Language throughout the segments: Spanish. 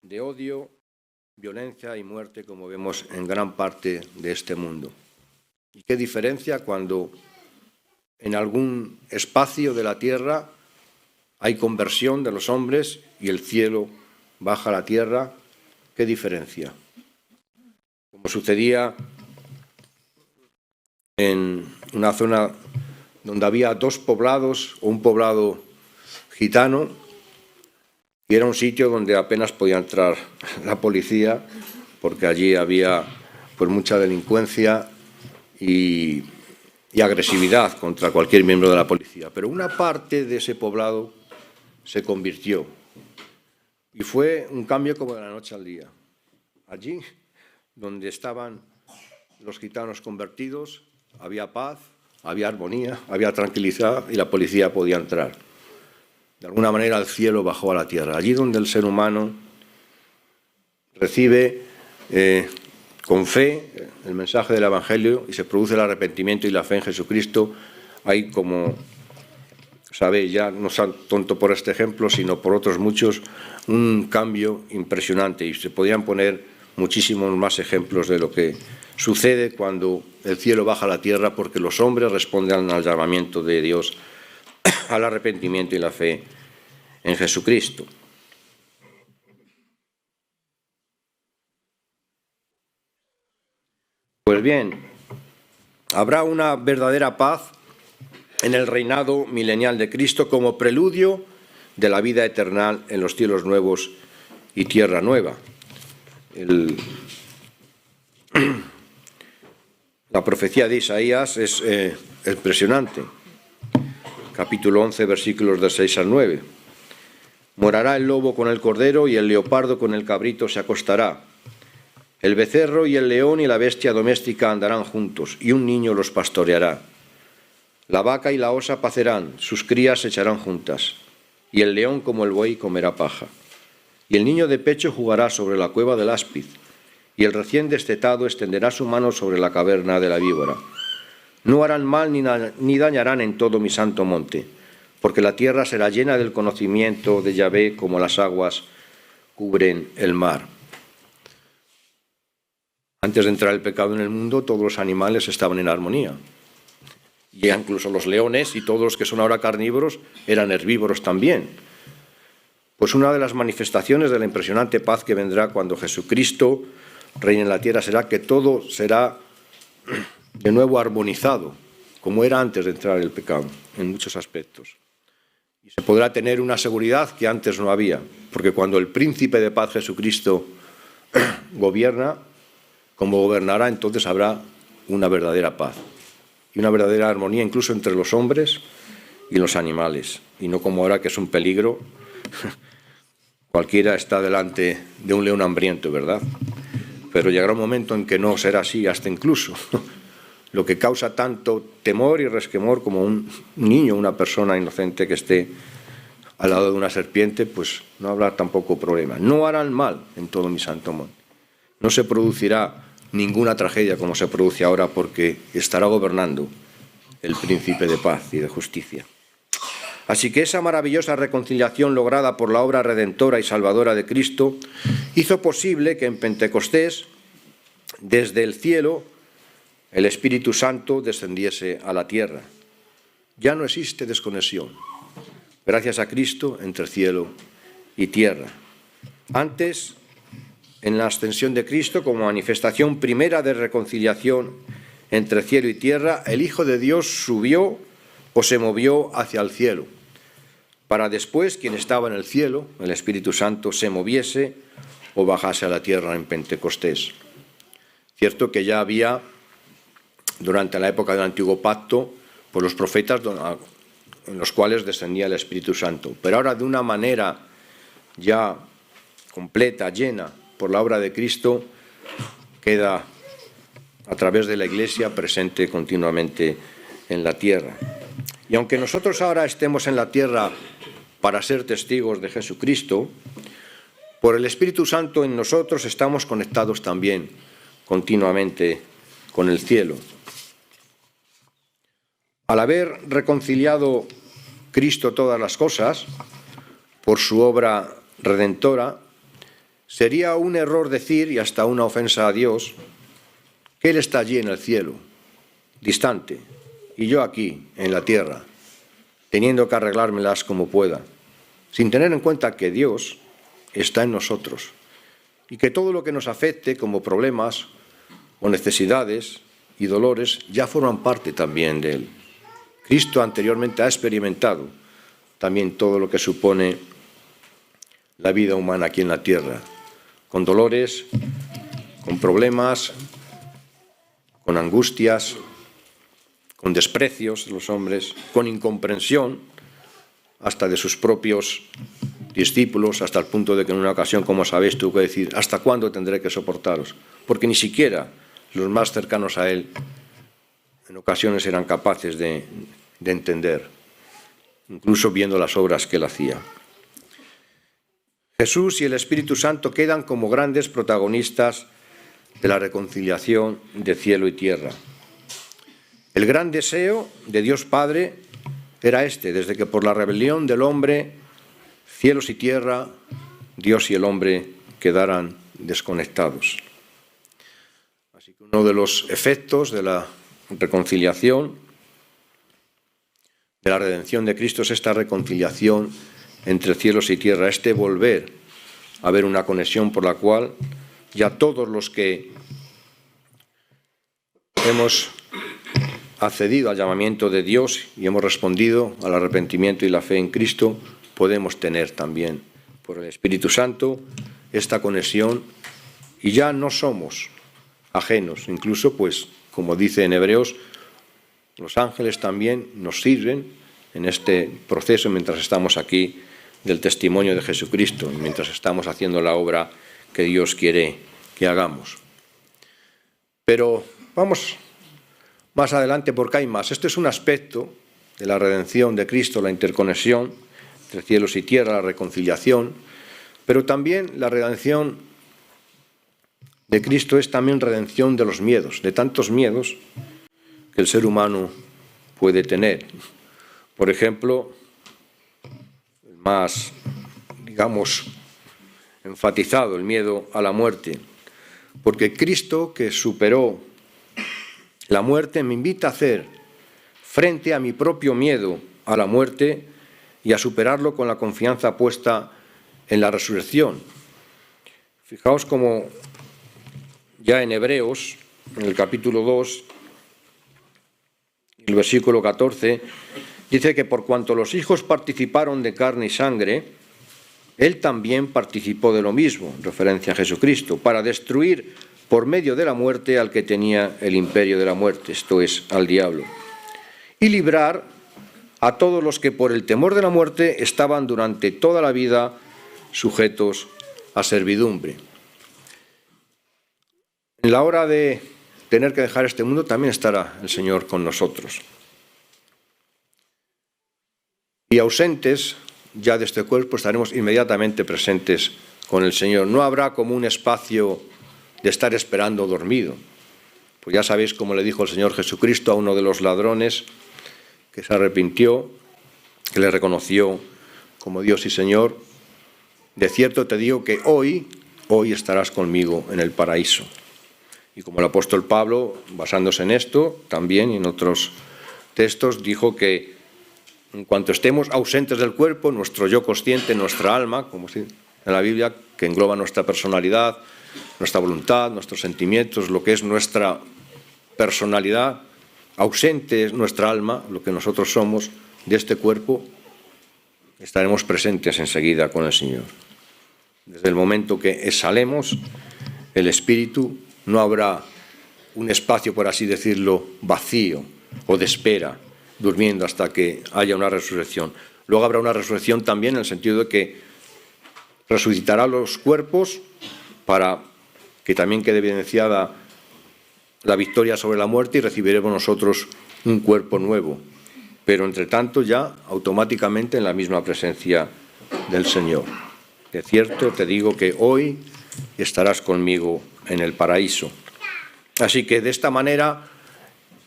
de odio, violencia y muerte, como vemos en gran parte de este mundo. ¿Y qué diferencia cuando en algún espacio de la tierra hay conversión de los hombres y el cielo baja a la tierra? ¿Qué diferencia? Como sucedía en una zona donde había dos poblados o un poblado gitano, y era un sitio donde apenas podía entrar la policía porque allí había pues mucha delincuencia y agresividad contra cualquier miembro de la policía. Pero una parte de ese poblado se convirtió y fue un cambio como de la noche al día. Allí, donde estaban los gitanos convertidos, había paz, había armonía, había tranquilidad y la policía podía entrar. De alguna manera el cielo bajó a la tierra. Allí donde el ser humano recibe con fe el mensaje del Evangelio y se produce el arrepentimiento y la fe en Jesucristo, hay, como sabéis ya, no son tonto por este ejemplo, sino por otros muchos, un cambio impresionante. Y se podrían poner muchísimos más ejemplos de lo que sucede cuando el cielo baja a la tierra, porque los hombres responden al llamamiento de Dios al arrepentimiento y la fe en Jesucristo. Pues bien, habrá una verdadera paz en el reinado milenial de Cristo como preludio de la vida eterna en los cielos nuevos y tierra nueva. La profecía de Isaías es impresionante. Capítulo 11, versículos del 6 al 9. Morará el lobo con el cordero y el leopardo con el cabrito se acostará. El becerro y el león y la bestia doméstica andarán juntos, y un niño los pastoreará. La vaca y la osa pacerán, sus crías se echarán juntas, y el león como el buey comerá paja. Y el niño de pecho jugará sobre la cueva del áspid, y el recién destetado extenderá su mano sobre la caverna de la víbora. No harán mal ni dañarán en todo mi santo monte, porque la tierra será llena del conocimiento de Yahvé como las aguas cubren el mar. Antes de entrar el pecado en el mundo, todos los animales estaban en armonía. Y incluso los leones y todos los que son ahora carnívoros eran herbívoros también. Pues una de las manifestaciones de la impresionante paz que vendrá cuando Jesucristo reine en la tierra será que todo será de nuevo armonizado, como era antes de entrar el pecado, en muchos aspectos. Y se podrá tener una seguridad que antes no había, porque cuando el príncipe de paz Jesucristo gobierna, como gobernará, entonces habrá una verdadera paz y una verdadera armonía incluso entre los hombres y los animales, y no como ahora que es un peligro. Cualquiera está delante de un león hambriento, ¿verdad? Pero llegará un momento en que no será así, hasta incluso lo que causa tanto temor y resquemor como un niño, una persona inocente que esté al lado de una serpiente, pues no habrá tampoco problema. No harán mal en todo mi santo monte. No se producirá ninguna tragedia como se produce ahora, porque estará gobernando el príncipe de paz y de justicia. Así que esa maravillosa reconciliación lograda por la obra redentora y salvadora de Cristo hizo posible que en Pentecostés, desde el cielo, el Espíritu Santo descendiese a la tierra. Ya no existe desconexión, gracias a Cristo, entre cielo y tierra. Antes, en la ascensión de Cristo, como manifestación primera de reconciliación entre cielo y tierra, el Hijo de Dios subió o se movió hacia el cielo, para después quien estaba en el cielo, el Espíritu Santo, se moviese o bajase a la tierra en Pentecostés. Cierto que ya había, durante la época del Antiguo Pacto, por los profetas en los cuales descendía el Espíritu Santo, pero ahora de una manera ya completa, llena, por la obra de Cristo, queda a través de la Iglesia presente continuamente en la tierra. Y aunque nosotros ahora estemos en la tierra para ser testigos de Jesucristo, por el Espíritu Santo en nosotros estamos conectados también continuamente con el cielo. Al haber reconciliado Cristo todas las cosas por su obra redentora, Sería un error decir, y hasta una ofensa a Dios, que Él está allí en el cielo, distante, y yo aquí, en la tierra, teniendo que arreglármelas como pueda, sin tener en cuenta que Dios está en nosotros y que todo lo que nos afecte como problemas o necesidades y dolores ya forman parte también de Él. Cristo anteriormente ha experimentado también todo lo que supone la vida humana aquí en la tierra, con dolores, con problemas, con angustias, con desprecios de los hombres, con incomprensión hasta de sus propios discípulos, hasta el punto de que en una ocasión, como sabéis, tuvo que decir: ¿hasta cuándo tendré que soportaros? Porque ni siquiera los más cercanos a Él en ocasiones eran capaces de entender, incluso viendo las obras que Él hacía. Jesús y el Espíritu Santo quedan como grandes protagonistas de la reconciliación de cielo y tierra. El gran deseo de Dios Padre era este, desde que por la rebelión del hombre, cielos y tierra, Dios y el hombre quedaran desconectados. Así que uno de los efectos de la reconciliación, de la redención de Cristo, es esta reconciliación entre cielos y tierra, este volver a ver una conexión por la cual ya todos los que hemos accedido al llamamiento de Dios y hemos respondido al arrepentimiento y la fe en Cristo, podemos tener también por el Espíritu Santo esta conexión y ya no somos ajenos. Incluso, pues, como dice en Hebreos, los ángeles también nos sirven en este proceso mientras estamos aquí del testimonio de Jesucristo, mientras estamos haciendo la obra que Dios quiere que hagamos. Pero vamos más adelante porque hay más. Este es un aspecto de la redención de Cristo, la interconexión entre cielos y tierra, la reconciliación, pero también la redención de Cristo es también redención de los miedos, de tantos miedos que el ser humano puede tener. Por ejemplo, el más, digamos, enfatizado, el miedo a la muerte, porque Cristo, que superó la muerte, me invita a hacer frente a mi propio miedo a la muerte y a superarlo con la confianza puesta en la resurrección. Fijaos como ya en Hebreos, en el capítulo 2, el versículo 14, dice que por cuanto los hijos participaron de carne y sangre, Él también participó de lo mismo, en referencia a Jesucristo, para destruir por medio de la muerte al que tenía el imperio de la muerte, esto es, al diablo, y librar a todos los que por el temor de la muerte estaban durante toda la vida sujetos a servidumbre. En la hora de tener que dejar este mundo también estará el Señor con nosotros. Y ausentes ya de este cuerpo estaremos inmediatamente presentes con el Señor. No habrá como un espacio de estar esperando dormido. Pues ya sabéis cómo le dijo el Señor Jesucristo a uno de los ladrones que se arrepintió, que le reconoció como Dios y Señor: de cierto te digo que hoy estarás conmigo en el paraíso. Y como el apóstol Pablo, basándose en esto, también y en otros textos, dijo que en cuanto estemos ausentes del cuerpo, nuestro yo consciente, nuestra alma, como dice en la Biblia, que engloba nuestra personalidad, nuestra voluntad, nuestros sentimientos, lo que es nuestra personalidad, ausente es nuestra alma, lo que nosotros somos de este cuerpo, estaremos presentes enseguida con el Señor. Desde el momento que exhalemos el espíritu, no habrá un espacio, por así decirlo, vacío o de espera, durmiendo hasta que haya una resurrección. Luego habrá una resurrección también en el sentido de que resucitará los cuerpos para que también quede evidenciada la victoria sobre la muerte y recibiremos nosotros un cuerpo nuevo. Pero entre tanto ya automáticamente en la misma presencia del Señor. De cierto te digo que hoy estarás conmigo en el paraíso. Así que de esta manera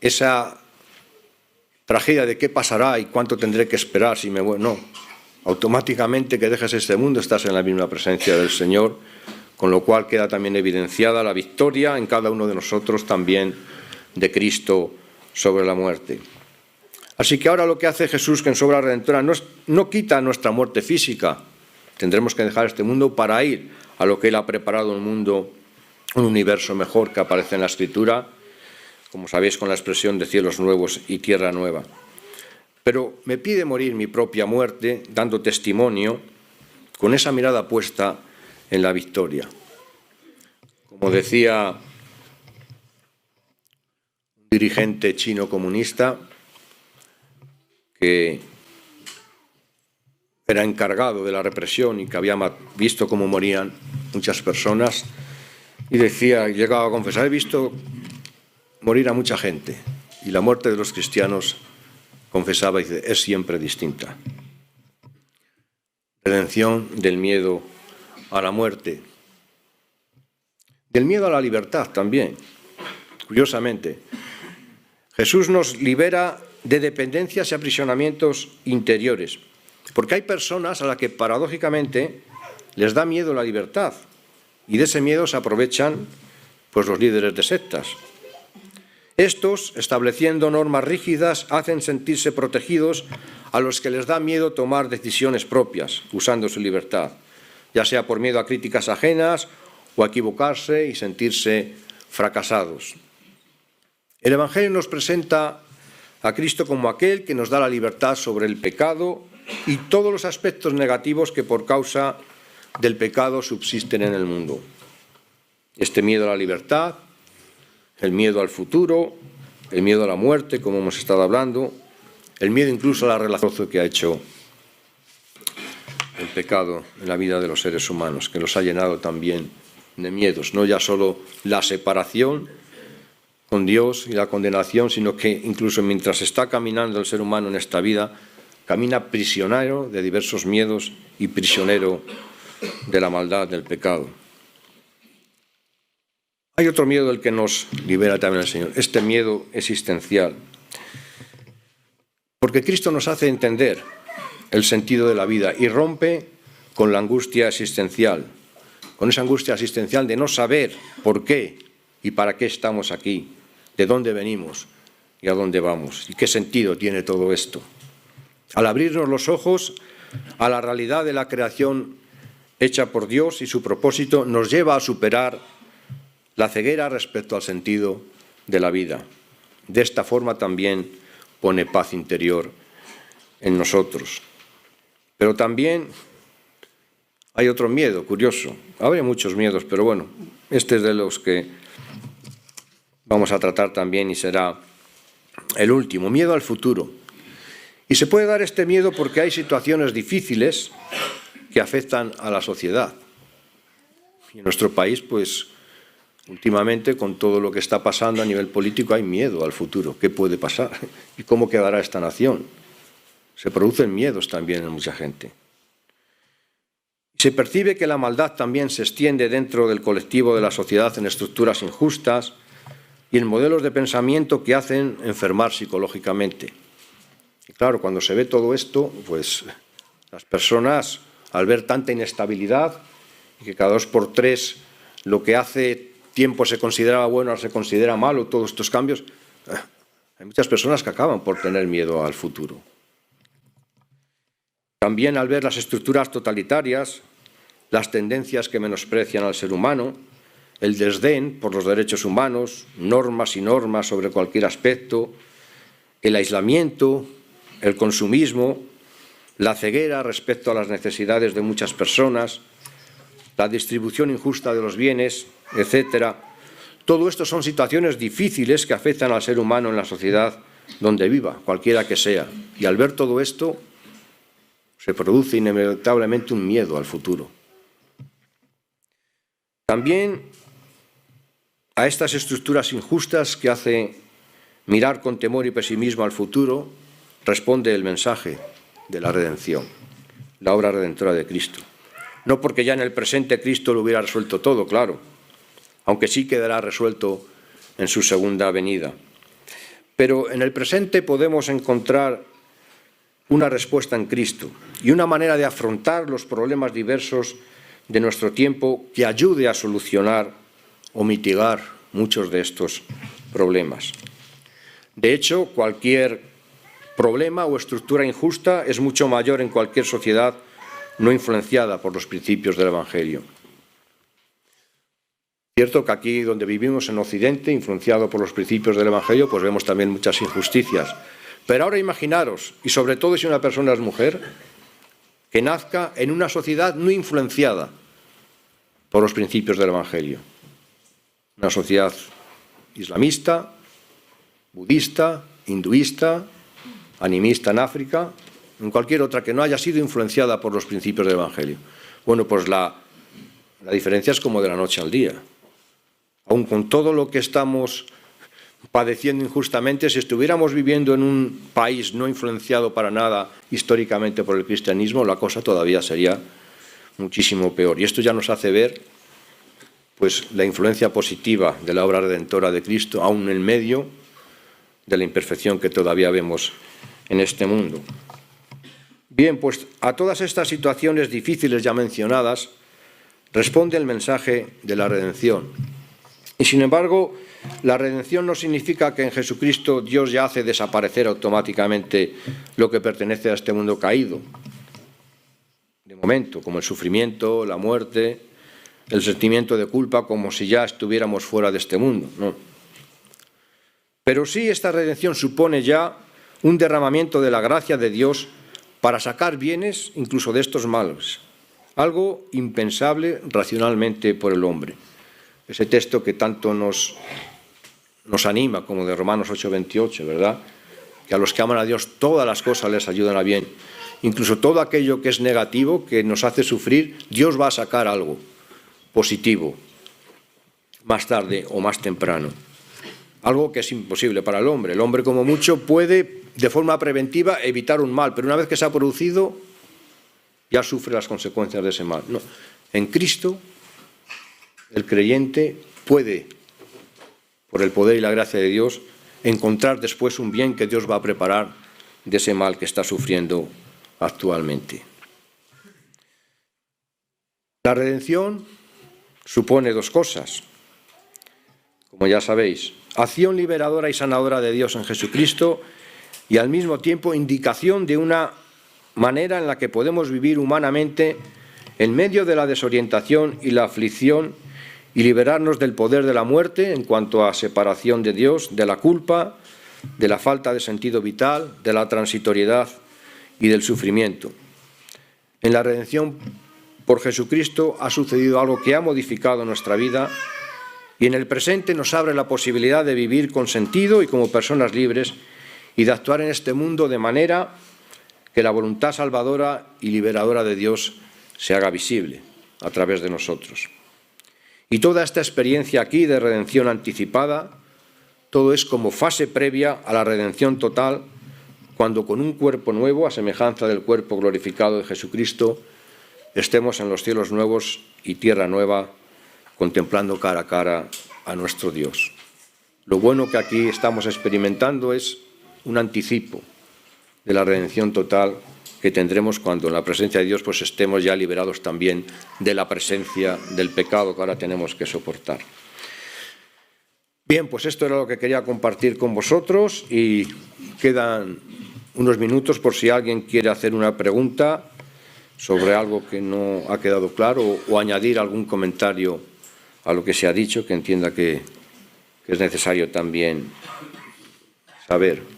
esa tragedia de qué pasará y cuánto tendré que esperar si me muero, no. Automáticamente que dejes este mundo estás en la misma presencia del Señor, con lo cual queda también evidenciada la victoria en cada uno de nosotros también de Cristo sobre la muerte. Así que ahora lo que hace Jesús, que en su obra redentora no quita nuestra muerte física. Tendremos que dejar este mundo para ir a lo que Él ha preparado, un mundo, un universo mejor, que aparece en la Escritura, como sabéis, con la expresión de cielos nuevos y tierra nueva. Pero me pide morir mi propia muerte, dando testimonio, con esa mirada puesta en la victoria. Como decía un dirigente chino comunista, que era encargado de la represión y que había visto cómo morían muchas personas, y decía, llegaba a confesar, he visto morir a mucha gente, y la muerte de los cristianos, confesaba, dice, es siempre distinta. Redención del miedo a la muerte, del miedo a la libertad también. Curiosamente, Jesús nos libera de dependencias y aprisionamientos interiores, porque hay personas a las que paradójicamente les da miedo la libertad, y de ese miedo se aprovechan pues los líderes de sectas. Estos, estableciendo normas rígidas, hacen sentirse protegidos a los que les da miedo tomar decisiones propias, usando su libertad, ya sea por miedo a críticas ajenas o a equivocarse y sentirse fracasados. El Evangelio nos presenta a Cristo como aquel que nos da la libertad sobre el pecado y todos los aspectos negativos que por causa del pecado subsisten en el mundo. Este miedo a la libertad, el miedo al futuro, el miedo a la muerte, como hemos estado hablando, el miedo incluso a la relación que ha hecho el pecado en la vida de los seres humanos, que los ha llenado también de miedos, no ya solo la separación con Dios y la condenación, sino que incluso mientras está caminando el ser humano en esta vida, camina prisionero de diversos miedos y prisionero de la maldad, del pecado. Hay otro miedo del que nos libera también el Señor, este miedo existencial. Porque Cristo nos hace entender el sentido de la vida y rompe con la angustia existencial, con esa angustia existencial de no saber por qué y para qué estamos aquí, de dónde venimos y a dónde vamos, y qué sentido tiene todo esto. Al abrirnos los ojos a la realidad de la creación hecha por Dios y su propósito, nos lleva a superar la ceguera respecto al sentido de la vida. De esta forma también pone paz interior en nosotros. Pero también hay otro miedo curioso. Habría muchos miedos, pero bueno, este es de los que vamos a tratar también y será el último, miedo al futuro. Y se puede dar este miedo porque hay situaciones difíciles que afectan a la sociedad. Y en nuestro país, pues, últimamente, con todo lo que está pasando a nivel político, hay miedo al futuro. ¿Qué puede pasar? ¿Y cómo quedará esta nación? Se producen miedos también en mucha gente. Se percibe que la maldad también se extiende dentro del colectivo de la sociedad en estructuras injustas y en modelos de pensamiento que hacen enfermar psicológicamente. Y claro, cuando se ve todo esto, pues las personas, al ver tanta inestabilidad y que cada 2 por 3 lo que hace tiempo se consideraba bueno, ahora se considera malo, todos estos cambios, hay muchas personas que acaban por tener miedo al futuro. También al ver las estructuras totalitarias, las tendencias que menosprecian al ser humano, el desdén por los derechos humanos, normas y normas sobre cualquier aspecto, el aislamiento, el consumismo, la ceguera respecto a las necesidades de muchas personas, la distribución injusta de los bienes, etcétera. Todo esto son situaciones difíciles que afectan al ser humano en la sociedad donde viva, cualquiera que sea. Y al ver todo esto, se produce inevitablemente un miedo al futuro. También a estas estructuras injustas que hace mirar con temor y pesimismo al futuro, responde el mensaje de la redención, la obra redentora de Cristo. No porque ya en el presente Cristo lo hubiera resuelto todo, claro, aunque sí quedará resuelto en su segunda venida. Pero en el presente podemos encontrar una respuesta en Cristo y una manera de afrontar los problemas diversos de nuestro tiempo que ayude a solucionar o mitigar muchos de estos problemas. De hecho, cualquier problema o estructura injusta es mucho mayor en cualquier sociedad no influenciada por los principios del Evangelio. Cierto que aquí donde vivimos en Occidente, influenciado por los principios del Evangelio, pues vemos también muchas injusticias. Pero ahora imaginaros, y sobre todo si una persona es mujer, que nazca en una sociedad no influenciada por los principios del Evangelio. Una sociedad islamista, budista, hinduista, animista en África, en cualquier otra que no haya sido influenciada por los principios del Evangelio. Bueno, pues la diferencia es como de la noche al día. Aun con todo lo que estamos padeciendo injustamente, si estuviéramos viviendo en un país no influenciado para nada históricamente por el cristianismo, la cosa todavía sería muchísimo peor. Y esto ya nos hace ver pues, la influencia positiva de la obra redentora de Cristo, aún en medio de la imperfección que todavía vemos en este mundo. Bien, pues a todas estas situaciones difíciles ya mencionadas responde el mensaje de la redención. Y sin embargo, la redención no significa que en Jesucristo Dios ya hace desaparecer automáticamente lo que pertenece a este mundo caído. De momento, como el sufrimiento, la muerte, el sentimiento de culpa, como si ya estuviéramos fuera de este mundo. No. Pero sí esta redención supone ya un derramamiento de la gracia de Dios para sacar bienes incluso de estos males. Algo impensable racionalmente por el hombre. Ese texto que tanto nos anima, como de Romanos 8:28, ¿verdad? Que a los que aman a Dios todas las cosas les ayudan a bien. Incluso todo aquello que es negativo, que nos hace sufrir, Dios va a sacar algo positivo, más tarde o más temprano. Algo que es imposible para el hombre. El hombre, como mucho, puede, de forma preventiva, evitar un mal, pero una vez que se ha producido, ya sufre las consecuencias de ese mal. No. En Cristo, el creyente puede, por el poder y la gracia de Dios, encontrar después un bien que Dios va a preparar de ese mal que está sufriendo actualmente. La redención supone dos cosas, como ya sabéis: acción liberadora y sanadora de Dios en Jesucristo y al mismo tiempo indicación de una manera en la que podemos vivir humanamente en medio de la desorientación y la aflicción y liberarnos del poder de la muerte en cuanto a separación de Dios, de la culpa, de la falta de sentido vital, de la transitoriedad y del sufrimiento. En la redención por Jesucristo ha sucedido algo que ha modificado nuestra vida y en el presente nos abre la posibilidad de vivir con sentido y como personas libres y de actuar en este mundo de manera que la voluntad salvadora y liberadora de Dios se haga visible a través de nosotros. Y toda esta experiencia aquí de redención anticipada, todo es como fase previa a la redención total, cuando con un cuerpo nuevo, a semejanza del cuerpo glorificado de Jesucristo, estemos en los cielos nuevos y tierra nueva, contemplando cara a cara a nuestro Dios. Lo bueno que aquí estamos experimentando es un anticipo de la redención total que tendremos cuando en la presencia de Dios pues estemos ya liberados también de la presencia del pecado que ahora tenemos que soportar. Bien, pues esto era lo que quería compartir con vosotros y quedan unos minutos por si alguien quiere hacer una pregunta sobre algo que no ha quedado claro o añadir algún comentario a lo que se ha dicho, que entienda que es necesario también saber.